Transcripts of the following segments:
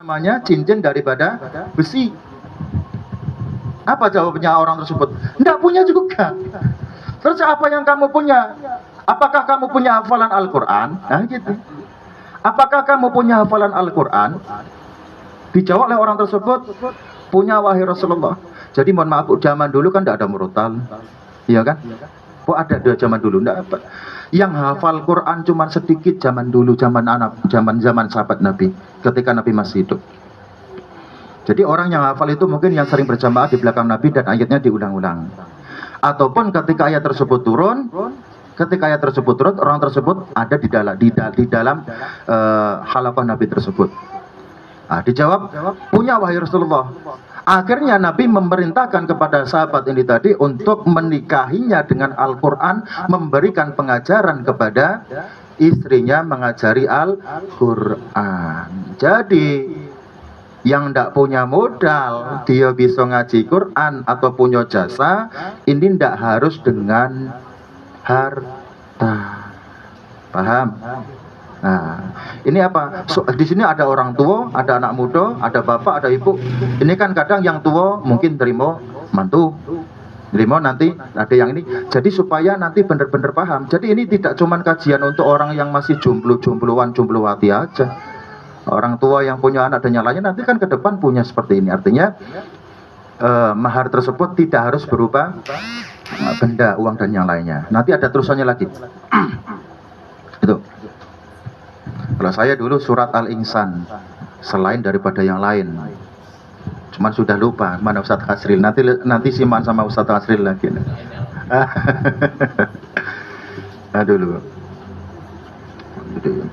namanya cincin daripada besi. Apa jawabnya orang tersebut? Tidak punya juga. Terus apa yang kamu punya? Apakah kamu punya hafalan Al-Quran? Nah gitu. Apakah kamu punya hafalan Al-Quran? Dijawab oleh orang tersebut, punya wahai Rasulullah. Jadi mohon maaf, zaman dulu kan tidak ada murotal, iya kan? Oh ada zaman dulu, tidak apa. Yang hafal Quran cuma sedikit zaman dulu, zaman sahabat Nabi, ketika Nabi masih hidup. Jadi orang yang hafal itu mungkin yang sering berjamaah di belakang Nabi dan ayatnya diulang-ulang. Ataupun ketika ayat tersebut turun, orang tersebut ada di dalam halaqah Nabi tersebut. Nah, dijawab, punya wahai Rasulullah. Akhirnya Nabi memerintahkan kepada sahabat ini tadi untuk menikahinya dengan Al-Quran, memberikan pengajaran kepada istrinya mengajari Al-Quran. Jadi yang tidak punya modal, dia bisa ngaji Quran atau punya jasa, ini tidak harus dengan harta. Paham? Nah, ini apa? Di sini ada orang tua, ada anak muda, ada bapak, ada ibu. Ini kan kadang yang tua mungkin terima mantu, terima nanti ada yang ini. Jadi supaya nanti benar-benar paham. Jadi ini tidak cuma kajian untuk orang yang masih jomblowati aja. Orang tua yang punya anak dan yang lainnya nanti kan ke depan punya seperti ini. Artinya mahar tersebut tidak harus berupa benda, uang dan yang lainnya. Nanti ada terusannya lagi. Itu. Kalau saya dulu surat Al-Insan selain daripada yang lain. Cuman sudah lupa mana Ustadz Hasril. Nanti simak sama Ustadz Hasril lagi. Dulu.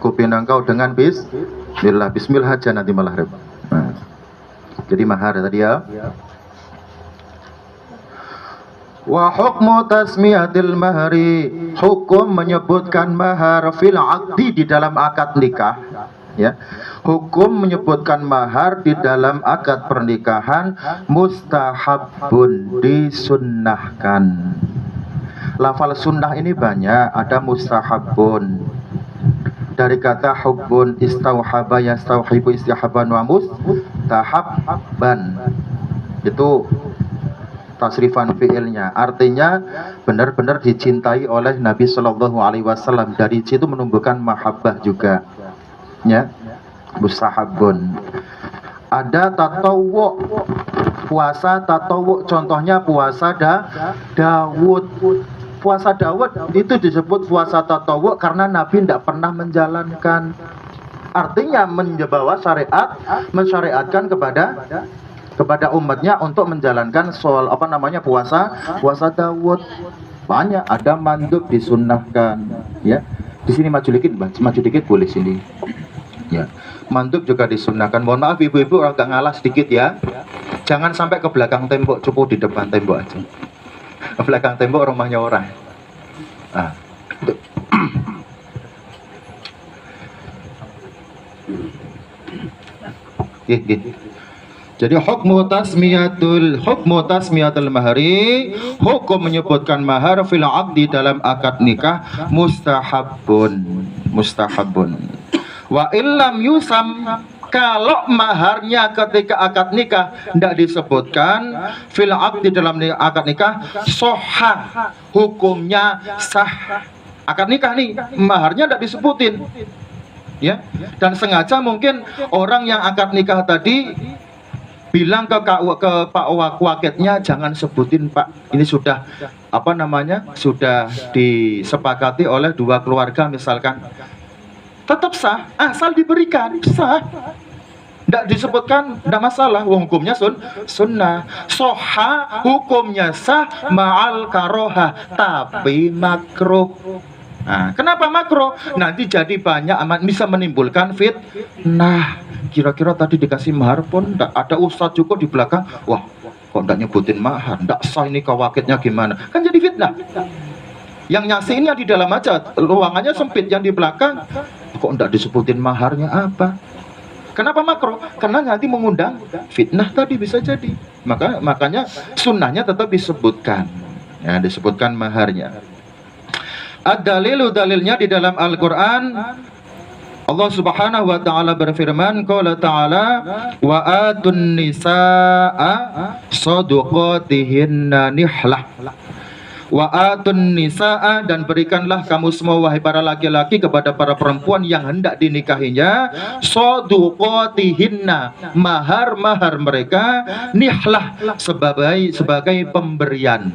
Kupin engkau dengan bismillah aja nanti malah repot. Nah, jadi mahar tadi ya. Wa hukmu tasmiyatil mahri, hukum menyebutkan mahar fil aqdi di dalam akad nikah, ya. Hukum menyebutkan mahar di dalam akad pernikahan mustahabun, disunnahkan. Lafal sunnah ini banyak, ada mustahabun. Dari kata hubbun, istauhaba yastauhibu istihaban wa mustahabban. Itu tasrifan fi'ilnya, artinya benar-benar dicintai oleh Nabi Shallallahu Alaihi Wasallam. Dari situ menumbuhkan mahabbah juga, ya. Mustahabun. Ada tatawwu, puasa tatawwu, contohnya puasa Dawud. Puasa Dawud itu disebut puasa tatawwu karena Nabi tidak pernah menjalankan. Artinya membawa syariat, mensyariatkan kepada umatnya untuk menjalankan puasa Dawud. Banyak, ada mandub disunnahkan, ya. Di sini maju dikit boleh sini, ya. Mandub juga disunnahkan. Mohon maaf ibu-ibu agak ngalah sedikit ya. Jangan sampai ke belakang tembok, cukup di depan tembok aja. Ke belakang tembok rumahnya orang. Jadi hukmu tasmiyatul mahri, hukum menyebutkan mahar fil aqdi dalam akad nikah mustahabun. Wa illam yusam, kalau maharnya ketika akad nikah tidak disebutkan fil aqdi dalam akad nikah, soha, hukumnya sah. Akad nikah nih maharnya tidak disebutin, ya. Dan sengaja mungkin orang yang akad nikah tadi bilang ke Pak Wakilnya, jangan sebutin Pak, ini sudah sudah disepakati oleh dua keluarga misalkan. Tetap sah, asal diberikan, sah. Tidak disebutkan, tidak masalah. Hukumnya sunnah. Soha, hukumnya sah, ma'al karoha, tapi makruh. Nah, kenapa makruh? Nanti jadi banyak amat bisa menimbulkan fitnah. Kira-kira tadi dikasih mahar pun ada ustadz juga di belakang. Wah, kok tidak nyebutin mahar? Tidak sah, ini kawakitnya gimana? Kan jadi fitnah. Yang nyasihinnya di dalam aja, ruangannya sempit. Yang di belakang kok tidak disebutin maharnya apa? Kenapa makruh? Karena nanti mengundang fitnah tadi, bisa jadi. Makanya sunnahnya tetap disebutkan, ya, disebutkan maharnya. Ad-dalilu, dalilnya di dalam Al-Quran Allah Subhanahu wa taala berfirman, qala ta'ala wa atun nisaa shadaqatihinna nihlah. Wa atun nisaa, dan berikanlah kamu semua wahai para laki-laki kepada para perempuan yang hendak dinikahinya shadaqatihinna, mahar-mahar mereka, nihlah, sebagai pemberian.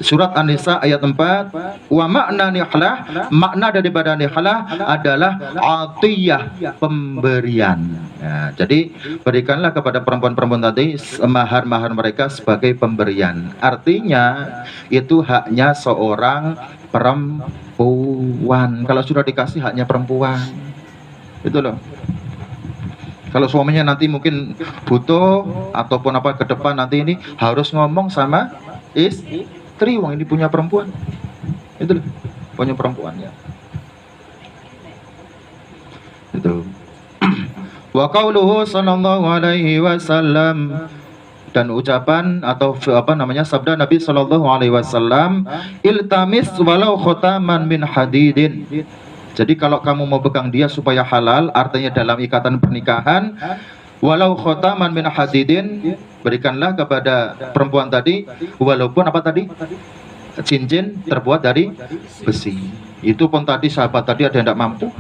Surat An-Nisa ayat 4. Wa makna nihlah, makna daripada nihlah adalah atiyah, pemberian. Nah, jadi berikanlah kepada perempuan-perempuan tadi mahar-mahar mereka sebagai pemberian. Artinya itu haknya seorang perempuan. Kalau sudah dikasih haknya perempuan. Itu loh. Kalau suaminya nanti mungkin butuh ataupun apa ke depan nanti ini harus ngomong sama istri, wong ini punya perempuan, itu loh, punya perempuan ya. Itu. Wa qauluhu sallallahu alaihi wasallam, dan ucapan atau apa namanya sabda Nabi sallallahu alaihi wasallam, iltamis walau khotaman min hadidin. Jadi kalau kamu mau pegang dia supaya halal, artinya dalam ikatan pernikahan, walau khotaman min hadidin, berikanlah kepada perempuan tadi walaupun apa tadi, cincin terbuat dari besi. Itu pun tadi sahabat tadi ada yang tidak mampu.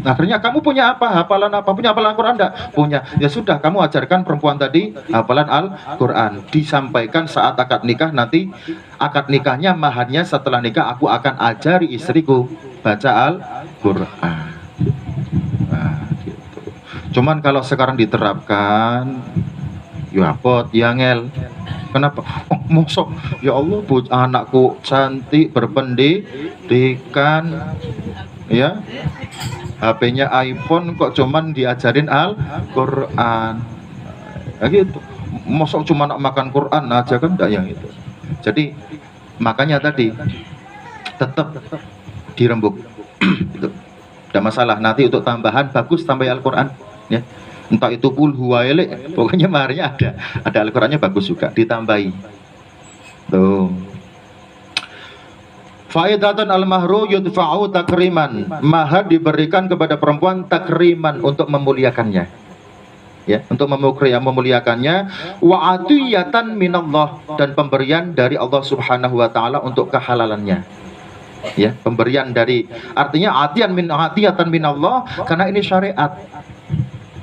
Akhirnya kamu punya apa? Hafalan apa? Punya hafalan Al-Quran enggak? Punya. Ya sudah, kamu ajarkan perempuan tadi hafalan Al-Quran. Disampaikan saat akad nikah nanti, akad nikahnya maharnya setelah nikah aku akan ajari istriku baca Al-Quran. Nah, gitu. Cuman kalau sekarang diterapkan, ya pot, ya ngel. Kenapa? Oh, mosok, ya Allah, anakku cantik, berpendidikan, ya, HP-nya iPhone kok cuman diajarin Al-Quran. Nah, gitu. Mosok cuma nak makan Quran aja kan, enggak yang itu. Jadi makanya tadi tetap dirembuk. Itu. Tidak masalah, nanti untuk tambahan bagus tambah Al-Quran, ya. Entah itu qul huwailek, pokoknya maharnya ada Al-Qurannya bagus juga, ditambahi. Tuh. Faidatun al-mahru yudfa'u takriman. Mahar diberikan kepada perempuan takriman, untuk memuliakannya. Ya, untuk memuliakannya. Wa atiyatan minallah, dan pemberian dari Allah Subhanahu wa taala untuk kehalalannya. Ya, pemberian dari, artinya atiyatan minallah, karena ini syariat.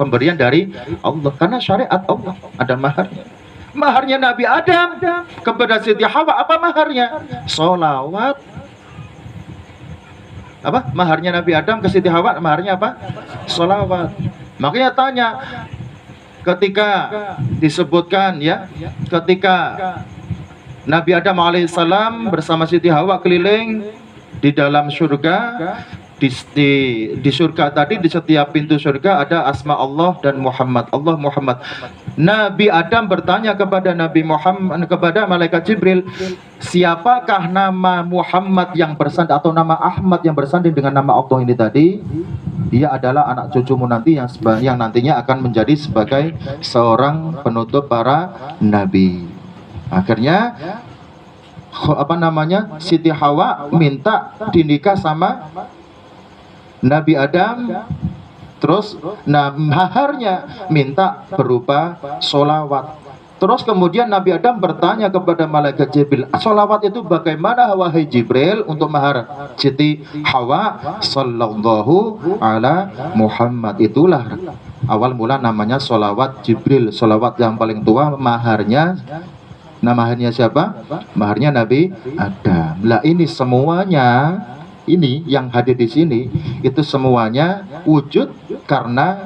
Pemberian dari Allah karena syariat Allah, ada maharnya. Maharnya Nabi Adam kepada Siti Hawa, apa maharnya? Sholawat. Apa? Maharnya Nabi Adam ke Siti Hawa, maharnya apa? Sholawat. Makanya tanya, ketika disebutkan ya, ketika Nabi Adam alaihissalam bersama Siti Hawa keliling di dalam surga, di surga tadi, di setiap pintu surga ada asma Allah dan Muhammad. Allah Muhammad. Nabi Adam bertanya kepada Nabi Muhammad, kepada malaikat Jibril, siapakah nama Muhammad yang bersanding atau nama Ahmad yang bersanding dengan nama Allah ini tadi? Dia adalah anak cucumu nanti yang nantinya akan menjadi sebagai seorang penutup para nabi. Akhirnya apa namanya, Siti Hawa minta dinikah sama Nabi Adam, terus maharnya minta berupa sholawat. Terus kemudian Nabi Adam bertanya kepada malaikat Jibril, sholawat itu bagaimana wahai Jibril untuk mahar Siti Hawa? Sallallahu ala Muhammad. Itulah awal mula namanya sholawat Jibril, sholawat yang paling tua. Maharnya siapa? Maharnya Nabi Adam. Lah ini semuanya, ini yang hadir di sini itu semuanya wujud karena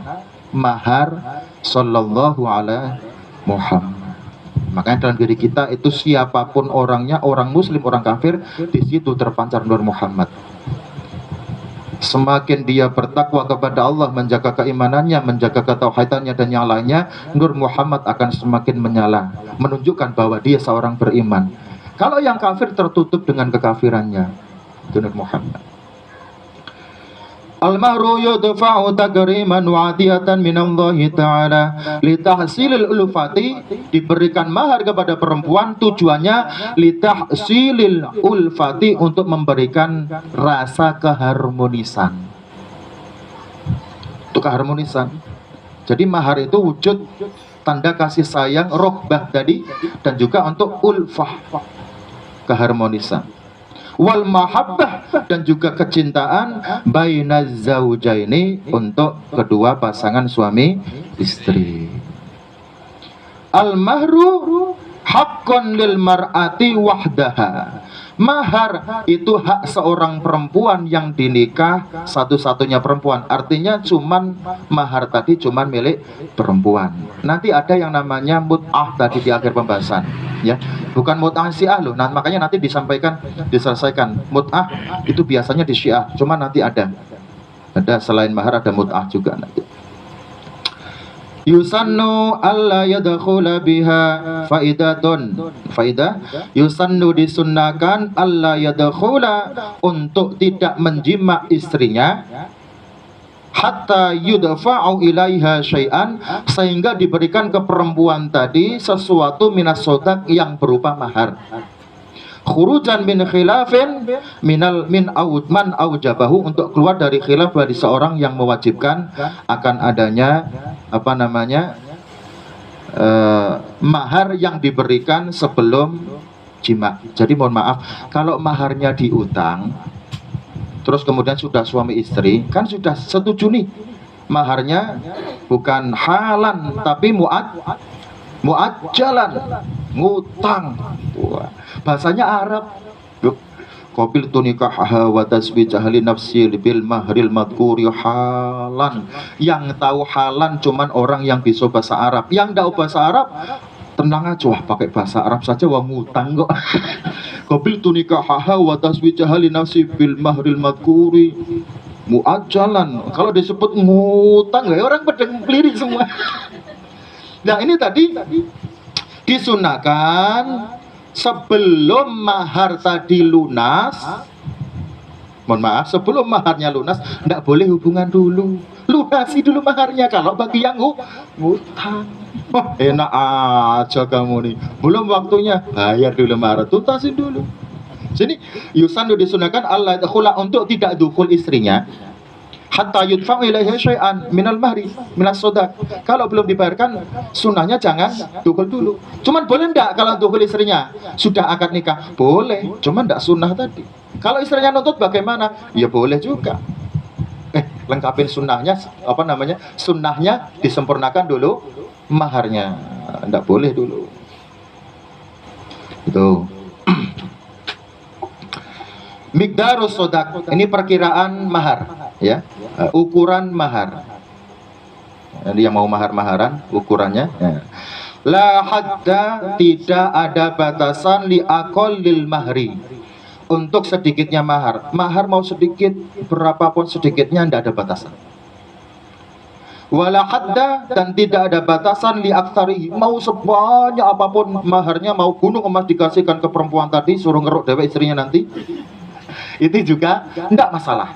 mahar sallallahu alaihi Muhammad. Makanya dalam diri kita itu siapapun orangnya, orang muslim, orang kafir, di situ terpancar nur Muhammad. Semakin dia bertakwa kepada Allah, menjaga keimanannya, menjaga ketauhidannya dan yang lainnya, nur Muhammad akan semakin menyala, menunjukkan bahwa dia seorang beriman. Kalau yang kafir tertutup dengan kekafirannya, itu nur Muhammad. Al-mahru yudfa'u takriman wa atiyatan minallahi ta'ala litahsilil ulfati. Diberikan mahar kepada perempuan tujuannya litahsilil ulfati, untuk memberikan rasa keharmonisan. untuk keharmonisan. Jadi mahar itu wujud tanda kasih sayang, rohbah tadi, dan juga untuk ulfah, keharmonisan. Wal mahabbah, dan juga kecintaan bainaz zaujaini, untuk kedua pasangan suami istri. Al mahru haqqun lil mar'ati wahdaha. Mahar itu hak seorang perempuan yang dinikah, satu-satunya perempuan. Artinya cuman mahar tadi cuman milik perempuan. Nanti ada yang namanya mut'ah tadi di akhir pembahasan, ya. Bukan mut'ah Syiah loh. Nah, makanya nanti disampaikan, diselesaikan. Mut'ah itu biasanya di Syiah, cuman nanti ada selain mahar ada mut'ah juga nanti. Yusannu alla yadkhula biha faidatun. Faidah, yusannu disunnahkan alla yadkhula, untuk tidak menjima istrinya, hatta yudfa'u ilaiha syai'an, sehingga diberikan ke perempuan tadi sesuatu minas sodak yang berupa mahar. Khurujan min khilafin min man aujabahu, untuk keluar dari khilaf dari seorang yang mewajibkan akan adanya mahar yang diberikan sebelum jima. Jadi mohon maaf, kalau maharnya diutang terus kemudian sudah suami istri, kan sudah setuju nih maharnya bukan halan tapi muajjalan, ngutang. Wah, bahasanya Arab. Qabil tunikaha wa tasbijah li nafsi bil mahril madhkuri halan. Yang tahu halan cuman orang yang bisa bahasa Arab. Yang tahu bahasa Arab tenang aja, wah pakai bahasa Arab saja wah ngutang kok. Qabil tunikaha wa tasbijah li nafsi bil mahril madhkuri muajjalan. Kalau disebut ngutang ya orang pada ngelirik semua. Nah, ini tadi disunahkan sebelum mahar tadi lunas. Mohon maaf, sebelum maharnya lunas tidak boleh hubungan dulu, lunasi dulu maharnya. Kalau bagi yang ngutang, oh, enak aja kamu nih, belum waktunya, bayar dulu mahar, tuntasin dulu. Jadi yusan disunahkan Allah khula, untuk tidak dukul istrinya, hatta yudfa'u ilaiha syai'an minal mahri minas sodak. Kalau belum dibayarkan, sunahnya jangan dukul dulu. Cuman boleh enggak kalau dukul istrinya sudah akad nikah? Boleh, cuman enggak sunnah tadi. Kalau istrinya nuntut bagaimana? Ya boleh juga. Lengkapin sunnahnya, sunnahnya disempurnakan dulu maharnya. Enggak boleh dulu. Itu. Miqdarus sodak, ini perkiraan mahar, ya, ukuran mahar. Jadi yang mau mahar-maharan, ukurannya. Ya. La hadda, tidak ada batasan li aqallil mahri, untuk sedikitnya mahar. Mahar mau sedikit, berapapun sedikitnya, tidak ada batasan. Wala hadda, dan tidak ada batasan li aktsari, mau sebanyak apapun maharnya, mau gunung emas dikasihkan ke perempuan tadi, suruh ngeruk dewek istrinya nanti, itu juga tidak masalah.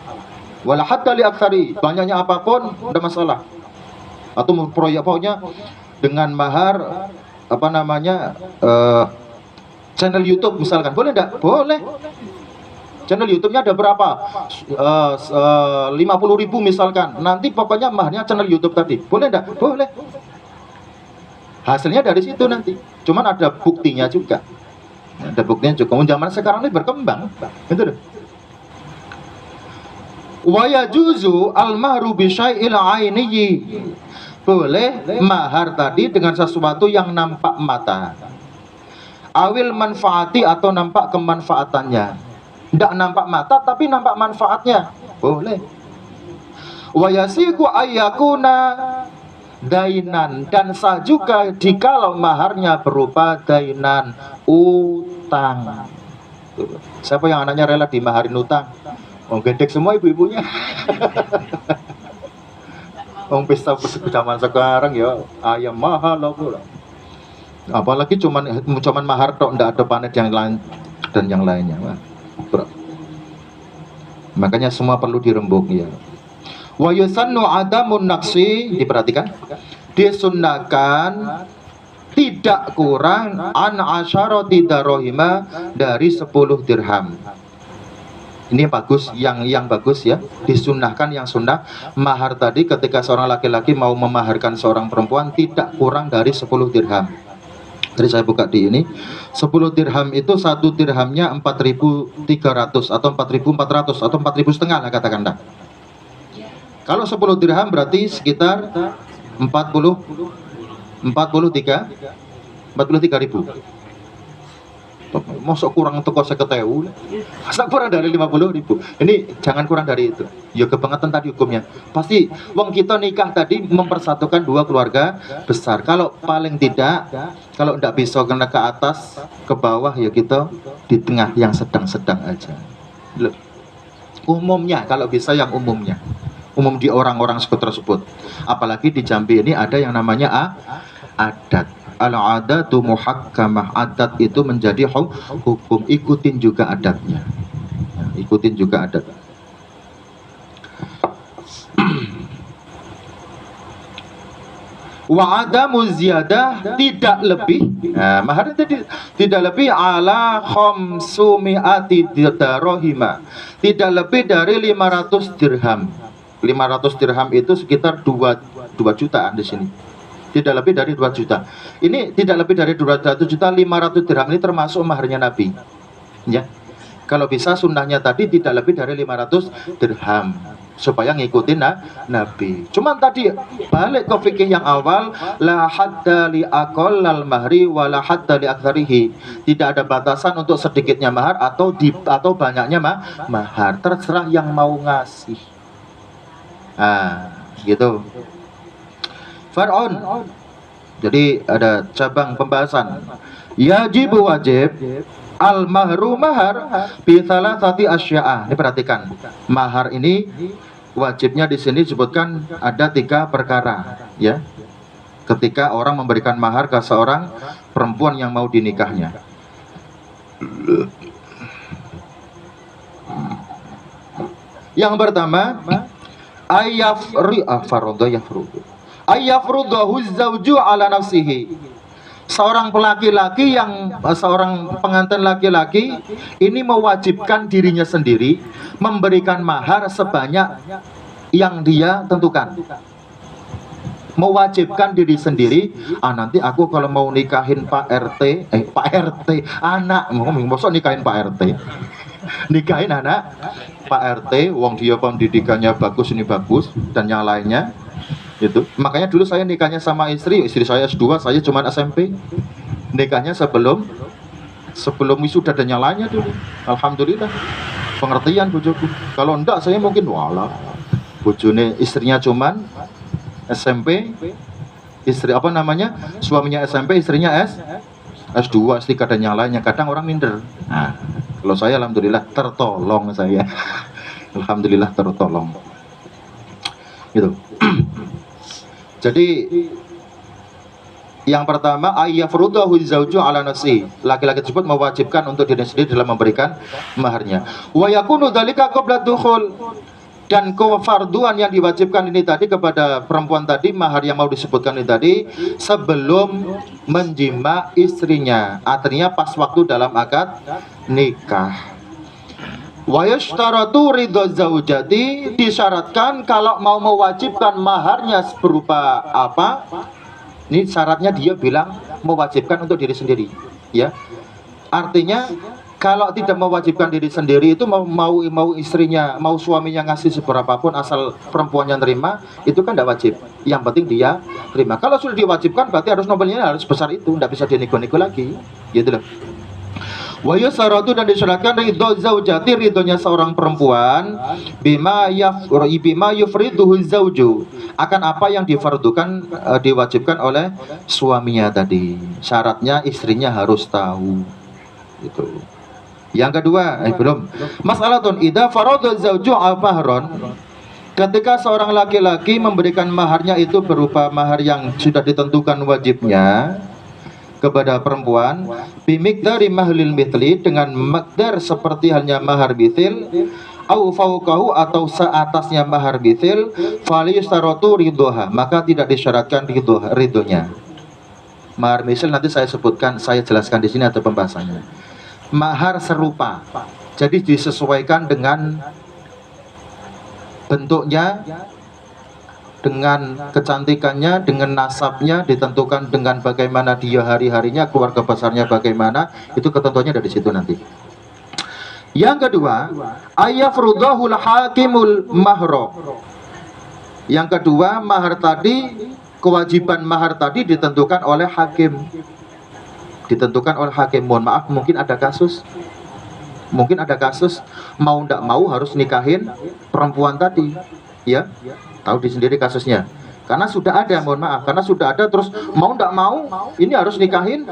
Wala hatta li aktsari, banyaknya apapun tidak masalah. Atau proyek pokoknya dengan mahar channel YouTube misalkan, boleh tidak? Boleh. Channel YouTube-nya ada berapa? 50.000 misalkan. Nanti pokoknya maharnya channel YouTube tadi. Boleh tidak? Boleh. Hasilnya dari situ nanti. Cuman ada buktinya juga. Ada buktinya juga. Zaman sekarang ini berkembang. Itu deh. Wa yajuzu al-mahru bi syai'il 'ainiyyi. Boleh mahar tadi dengan sesuatu yang nampak mata. Awil manfaati, atau nampak kemanfaatannya. Tidak nampak mata tapi nampak manfaatnya. Boleh. Wa yasiku ayyakuna dainan, dan sah juga jikalau maharnya berupa dainan, utang. Siapa yang anaknya rela dimaharin utang? Gedek semua ibu-ibunya. Pesta zaman sekarang ya ayam mahal lah pula. Apalagi cuman mahar tok, ndak ada panet yang lain dan yang lainnya. Makanya semua perlu dirembuk ya. Wa yusannu adamun naqsi, diperhatikan, disunnahkan tidak kurang an asyarati darahima, dari 10 dirham. Ini bagus, yang bagus ya, disunahkan yang sunnah mahar tadi ketika seorang laki-laki mau memaharkan seorang perempuan tidak kurang dari 10 dirham. Jadi saya buka di ini 10 dirham itu satu dirhamnya 4.300 atau 4.400 atau 4.500 lah katakanlah. Kalau 10 dirham berarti sekitar 43.000. Masuk kurang toko 50.000, masa kurang dari 50.000? Ini jangan kurang dari itu. Ya kebangetan tadi hukumnya. Pasti wong kita nikah tadi mempersatukan dua keluarga besar. Kalau paling tidak, kalau tidak bisa kena ke atas, ke bawah, ya kita di tengah yang sedang-sedang aja. Loh. Umumnya, kalau bisa yang umumnya, umum di orang-orang tersebut. Apalagi di Jambi ini ada yang namanya adat. Al-adatu muhakkamah, adat itu menjadi hukum, ikutin juga adatnya, ikutin juga adat. Wa adamu ziyadah, tidak lebih, mahar tidak lebih ala khamsumi'ati dirham, tidak lebih dari 500 dirham. 500 dirham itu sekitar 2 jutaan di sini. Tidak lebih dari 2 juta. Ini tidak lebih dari 200 juta. 500 dirham ini termasuk maharnya Nabi. Ya. Kalau bisa sunnahnya tadi tidak lebih dari 500 dirham supaya ngikutin Nabi. Cuman tadi balik ke fikih yang awal, la hadda li aqallal mahri wa la hadda li aktsarihi. Tidak ada batasan untuk sedikitnya mahar atau banyaknya mahar. Terserah yang mau ngasih. Gitu. Far'un. Jadi ada cabang pembahasan. Yajibu wajib al-mahru mahar bi thalathati asya'a. Ini perhatikan. Mahar ini wajibnya di sini disebutkan ada 3 perkara, ya. Ketika orang memberikan mahar ke seorang perempuan yang mau dinikahnya. Yang pertama, ayyafrudahu zawju ala nafsihi. Seorang laki-laki seorang pengantin laki-laki ini mewajibkan dirinya sendiri memberikan mahar sebanyak yang dia tentukan. Mewajibkan diri sendiri, nanti aku kalau mau nikahin Pak RT, anak, maksud nikahin Pak RT. Nikahin anak Pak RT, wong dia pendidikannya bagus, ini bagus, dan yang lainnya. Itu makanya dulu saya nikahnya sama istri saya S2, saya cuma SMP. Nikahnya sebelum wisuda dan nyalanya dulu. Alhamdulillah pengertian bojoku. Kalau enggak saya mungkin wala bojone istrinya cuman SMP, suaminya SMP, istrinya S2, S3 dan yang lainnya. Kadang orang minder. Kalau saya alhamdulillah tertolong saya. Alhamdulillah tertolong. Gitu. Jadi yang pertama ayyafrudahu zawju ala nafsi. Laki-laki tersebut mewajibkan untuk diri sendiri dalam memberikan maharnya. Wa yakunu dzalika qabla dukhul. Dan kefarduan yang diwajibkan ini tadi kepada perempuan tadi, mahar yang mau disebutkan ini tadi, sebelum menjima istrinya. Artinya pas waktu dalam akad nikah. Wa yashtaratu ridho zaujati, disyaratkan kalau mau mewajibkan maharnya berupa apa? Ini syaratnya dia bilang mewajibkan untuk diri sendiri, ya. Artinya kalau tidak mewajibkan diri sendiri itu mau istrinya, mau suaminya ngasih seberapapun asal perempuannya nerima, itu kan tidak wajib. Yang penting dia terima. Kalau sudah diwajibkan berarti harus nominalnya harus besar itu, tidak bisa dinego-nego lagi, gitu loh. Wa yusaratu, dan disyaratkan ridho zaujati, ridhonya seorang perempuan bima yufriduhu zauju, akan apa yang difardukan, diwajibkan oleh suaminya tadi. Syaratnya istrinya harus tahu. Gitu. Yang kedua, belum. Mas'alatun idza farada zauju al-mahron. Ketika seorang laki-laki memberikan maharnya itu berupa mahar yang sudah ditentukan wajibnya kepada perempuan, bimiqdari mahlil mithli, dengan makdar seperti halnya mahar bithil, au fauqahu, atau seatasnya mahar bithil, faliyustaratu ridhoha, maka tidak disyaratkan ridhonya. Mahar bithil nanti saya sebutkan, saya jelaskan di sini ada pembahasannya. Mahar serupa Jadi disesuaikan dengan bentuknya, dengan kecantikannya, dengan nasabnya, ditentukan dengan bagaimana dia hari-harinya, keluarga besarnya bagaimana, itu ketentuannya dari situ nanti. Yang kedua, ayafrudahul hakimul mahro. Yang kedua, mahar tadi, kewajiban mahar tadi ditentukan oleh hakim. Ditentukan oleh hakim. Mohon maaf, mungkin ada kasus mau ndak mau harus nikahin perempuan tadi, ya, tahu di sendiri kasusnya, karena sudah ada, mohon maaf, karena sudah ada, terus mau ndak mau ini harus nikahin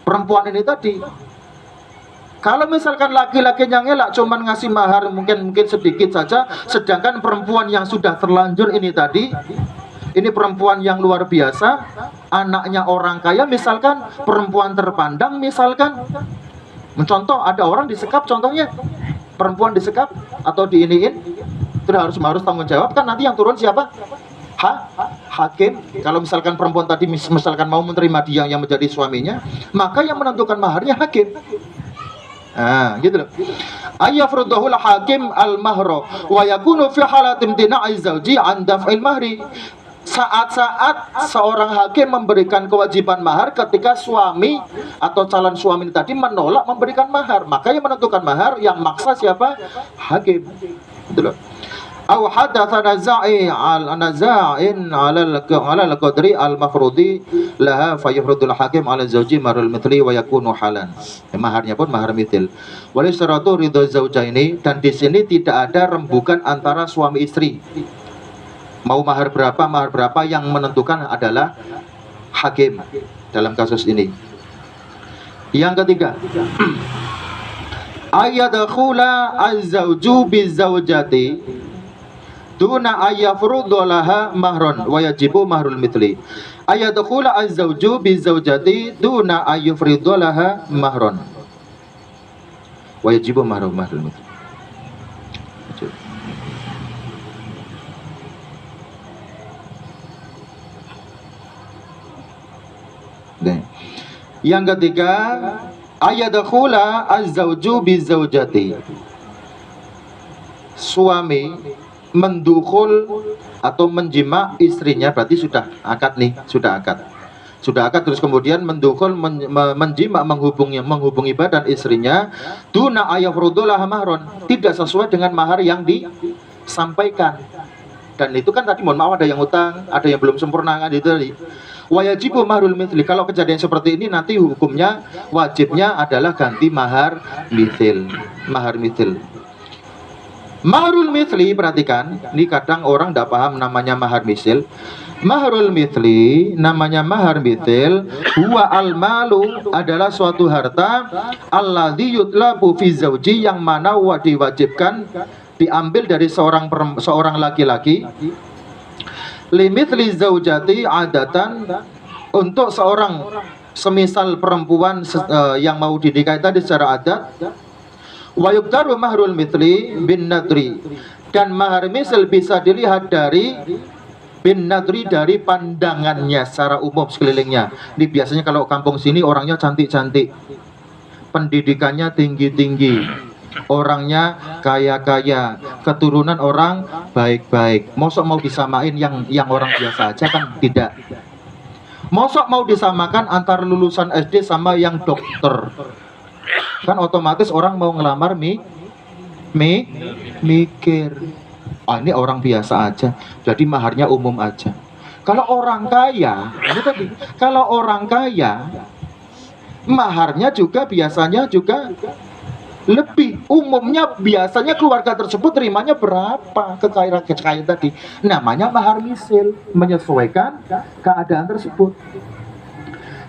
perempuan ini tadi. Kalau misalkan laki-laki yang elak cuman ngasih mahar mungkin sedikit saja, sedangkan perempuan yang sudah terlanjur ini tadi, ini perempuan yang luar biasa, anaknya orang kaya misalkan, perempuan terpandang misalkan. Mencontoh, ada orang disekap, contohnya perempuan disekap atau diiniin, terus harus tanggung jawab kan, nanti yang turun siapa? Hakim. Kalau misalkan perempuan tadi misalkan mau menerima dia yang menjadi suaminya, maka yang menentukan maharnya hakim. Nah, gitu loh. Ayafrudahul hakim al-mahro wa yakunu fi halatim tina'i zawji an daf'il mahri. Saat-saat seorang hakim memberikan kewajiban mahar ketika suami atau calon suami tadi menolak memberikan mahar, maka yang menentukan mahar, yang maksa siapa? Hakim. Betul. Aw hadatsa naza'in 'ala al-qadri al-mafrudi laha fayafrudul hakim 'ala zawji marul mithli wa yakunu halan. Maharnya pun mahar mithil. Wal syaratu ridho zaujaini, dan di sini tidak ada rembukan antara suami istri. Mau mahar berapa, yang menentukan adalah hakim dalam kasus ini. Yang ketiga, ayadkhula az-zawju biz-zawjati duna ayafrudhu laha mahron wa yajibu mahrul mithli. Ayadkhula az-zawju biz-zawjati duna ayafrudhu laha mahron wa yajibu mahrul mithli. Yang ketiga, ayadkhula az-zawju biz-zawjati. Suami mendukhul atau menjima istrinya, berarti sudah akad nih, sudah akad terus kemudian mendukhul, menjima, menghubungi badan istrinya, duna ayafrudullah mahron, tidak sesuai dengan mahar yang disampaikan. Dan itu kan tadi, mohon maaf, ada yang utang, ada yang belum sempurna, kan itu tadi. Wajibu mahrul mithli. Kalau kejadian seperti ini nanti hukumnya, wajibnya adalah ganti mahar mithil. Mahar mithil. Mahrul mithli, perhatikan, ini kadang orang tidak paham namanya mahar mithil. Mahrul mithli, namanya mahar mithil, huwa al-malu, adalah suatu harta, alladzi yutlabu fi zawji, yang mana diwajibkan diambil dari seorang laki-laki, limithli zaujati adatan, untuk seorang semisal perempuan yang mau dinikahi tadi secara adat. Wa yuqdaru mahrul mithli bin nadri, dan mahar misal bisa dilihat dari bin nadri, dari pandangannya secara umum sekelilingnya. Ini biasanya kalau kampung sini orangnya cantik-cantik, pendidikannya tinggi-tinggi, orangnya kaya-kaya, keturunan orang baik-baik. Mosok mau disamain yang orang biasa aja, kan tidak. Mosok mau disamakan antar lulusan SD sama yang dokter, kan otomatis orang mau ngelamar mikir, ini orang biasa aja, jadi maharnya umum aja. Kalau orang kaya, ini tadi, kalau orang kaya maharnya juga biasanya juga lebih, umumnya biasanya keluarga tersebut terimanya berapa, kekayaan tadi, namanya mahar misil, menyesuaikan keadaan tersebut.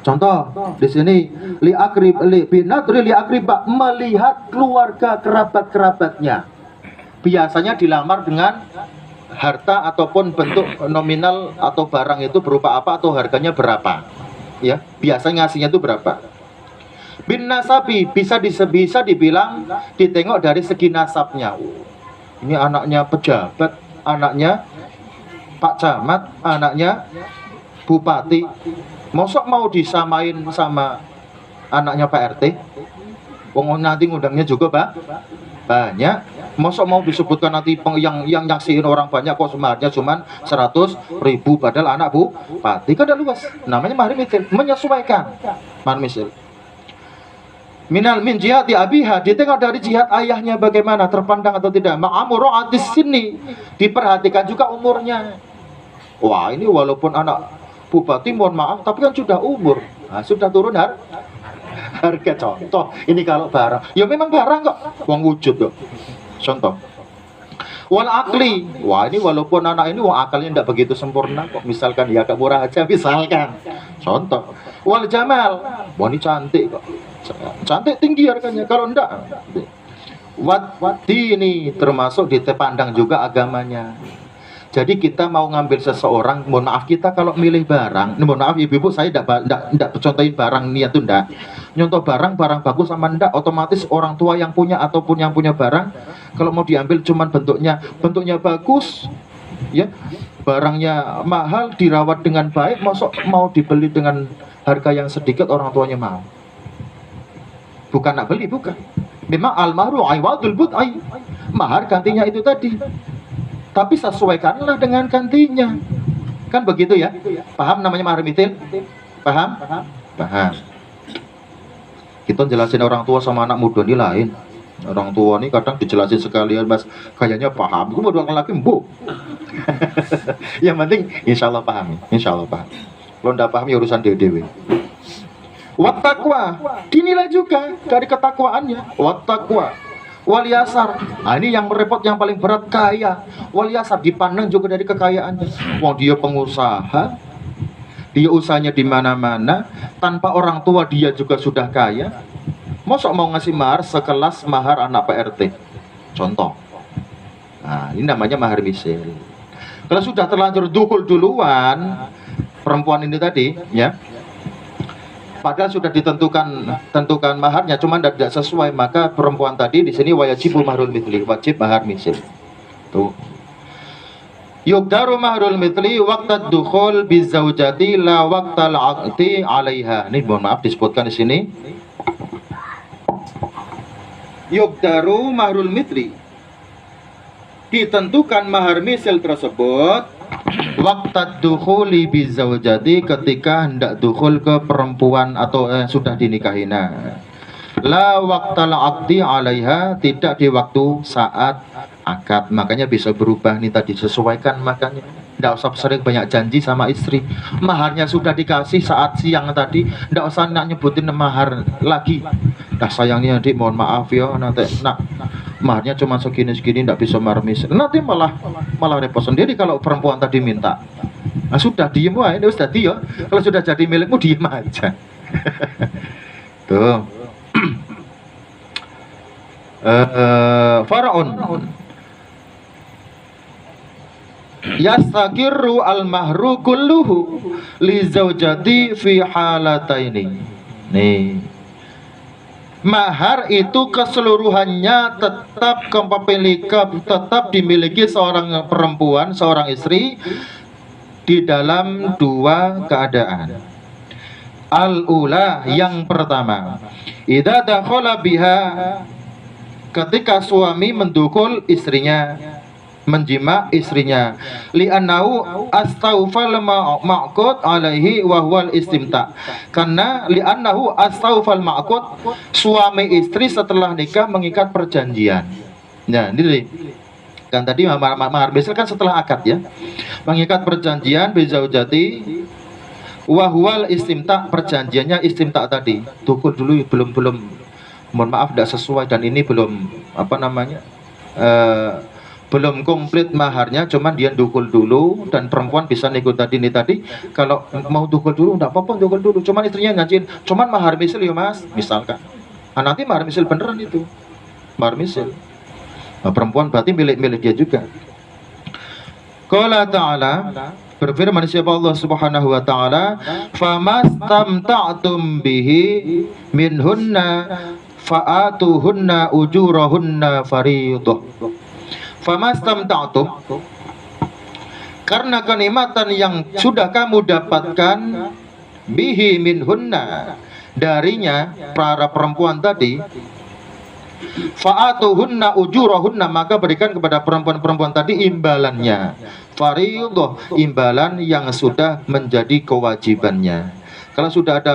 Contoh di sini, binadri li akribah, melihat keluarga kerabat-kerabatnya, biasanya dilamar dengan harta ataupun bentuk nominal atau barang itu berupa apa atau harganya berapa, ya biasanya ngasihnya itu berapa. Bin nasabi, bisa dibilang ditengok dari segi nasabnya. Ini anaknya pejabat, anaknya Pak Camat, anaknya Bupati. Mosok mau disamain sama anaknya Pak RT? Wong nanti ngundangnya juga banyak. Masa mau disebutkan nanti yang nyaksiin orang banyak kok maharnya cuman 100.000 padahal anak bupati kan udah luas. Namanya mahar misil, menyesuaikan mahar misil. Minal min jihad di abiha, ditengok dari jihad ayahnya bagaimana, terpandang atau tidak. Ma'amuratis sini, diperhatikan juga umurnya. Wah, ini walaupun anak bupati mohon maaf tapi kan sudah umur. Nah, sudah turun harga. Contoh ini kalau barang ya memang barang kok, wong wujud kok. Contoh wal akli, wah ini walaupun anak ini wong akalnya tidak begitu sempurna kok, misalkan ya agak murah aja misalkan. Contoh wal jamal, wah ini cantik kok, cantik tinggi harganya. Kalau enggak ini termasuk dipandang juga agamanya. Jadi kita mau ngambil seseorang, mohon maaf kita kalau milih barang, mohon maaf ibu-ibu saya tidak contohin barang niat itu enggak. Nyontoh barang bagus sama enggak, otomatis orang tua yang punya ataupun yang punya barang, kalau mau diambil cuman bentuknya bagus, ya barangnya mahal, dirawat dengan baik, masuk mau dibeli dengan harga yang sedikit orang tuanya mau. Bukan nak beli, bukan. Memang al-mahru aiwadul bud'ai, mahar gantinya itu tadi. Tapi sesuaikanlah dengan gantinya. Kan begitu ya? Paham namanya mahar misil? Paham? Paham. Kita jelasin orang tua sama anak muda ini lain. Orang tua ini kadang dijelasin sekalian, Mas, kayaknya paham. Gue mau doang lagi, Bu. Yang penting insya Allah paham. Insya Allah paham. Kalau tidak paham ya urusan dewe. Wat taqwa, dinilai juga dari ketakwaannya. Wat taqwa wal yasar. Nah, ini yang repot, yang paling berat, kaya. Wal yasar dipandang juga dari kekayaannya. Wong dia pengusaha, dia usahanya di mana-mana, tanpa orang tua dia juga sudah kaya. Mosok mau ngasih mahar sekelas mahar anak PRT. Contoh. Nah, ini namanya mahar misil. Kalau sudah terlanjur dukul duluan perempuan ini tadi, ya. Padahal sudah tentukan maharnya, cuma tidak sesuai, maka perempuan tadi di sini wajibul mahrul mithli, wajib mahar misil. Tuh. Yugdaru mahrul mithli waqtad dukhul bizaujati la waqtal aqti 'alaiha. Ini mohon maaf disebutkan di sini. Yugdaru mahrul mithli, ditentukan mahar misil tersebut waqtad dukhuli bizaujati, ketika hendak dukhul ke perempuan atau sudah dinikahinya. La waqtal aqdi 'alaiha, tidak di waktu saat akad. Makanya bisa berubah nih tadi, sesuaikan. Makanya tidak usah sering banyak janji sama istri. Maharnya sudah dikasih saat siang tadi, tidak usah nak nyebutin mahar lagi. Dah sayangnya adik, mohon maaf ya, nanti nak maharnya cuma segini-segini, tidak bisa mahar misil. Nanti malah repot sendiri kalau perempuan tadi minta. Nah sudah diem wah, ini sudah dia. Kalau sudah jadi milikmu diem aja. Tuh. Faraun yastaqiru al-mahru kulluhu li zaujati fi halataini. Nih, mahar itu keseluruhannya tetap kepemilikan, tetap dimiliki seorang perempuan, seorang istri di dalam dua keadaan. Al-ula, yang pertama, idza dakhala biha, ketika suami mendukul istrinya, menjima istrinya, li'annahu astaufal ma'qud alaihi wa huwal istimta, karena li'annahu astaufal ma'qud, suami istri setelah nikah mengikat perjanjian. Nah ini kan tadi mahar misil kan setelah akad ya, mengikat perjanjian bizaujati wa huwal istimta, perjanjiannya istimta tadi, dukul dulu, belum mohon maaf tidak sesuai, dan ini belum belum komplit maharnya, cuman dia dukul dulu, dan perempuan bisa nego tadi kalau mau dukul dulu enggak apa-apa, dukul dulu, cuman istrinya ngajuin cuman mahar misil ya Mas, misalkan. Nah, nanti mahar misil beneran itu mahar misil. Nah, perempuan berarti milik dia juga. Qala ta'ala, berfirman siapa Allah Subhanahu wa taala, famastamta'tum bihi minhunna fa'atuhunna ujurahunna fariidhah. Famastamta'tum, karena kenikmatan yang sudah kamu dapatkan, bihi minhunna, darinya para perempuan tadi, Fa'atuhunna ujurahunna, maka berikan kepada perempuan-perempuan tadi imbalannya. Fariidhah, imbalan yang sudah menjadi kewajibannya. Kalau sudah ada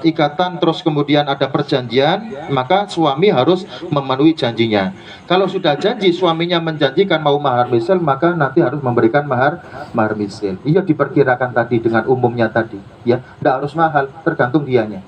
ikatan terus kemudian ada perjanjian, maka suami harus memenuhi janjinya. Kalau sudah janji suaminya menjanjikan mau mahar misil, maka nanti harus memberikan mahar misil. Iya, diperkirakan tadi dengan umumnya tadi, ya, tidak harus mahal, tergantung dianya.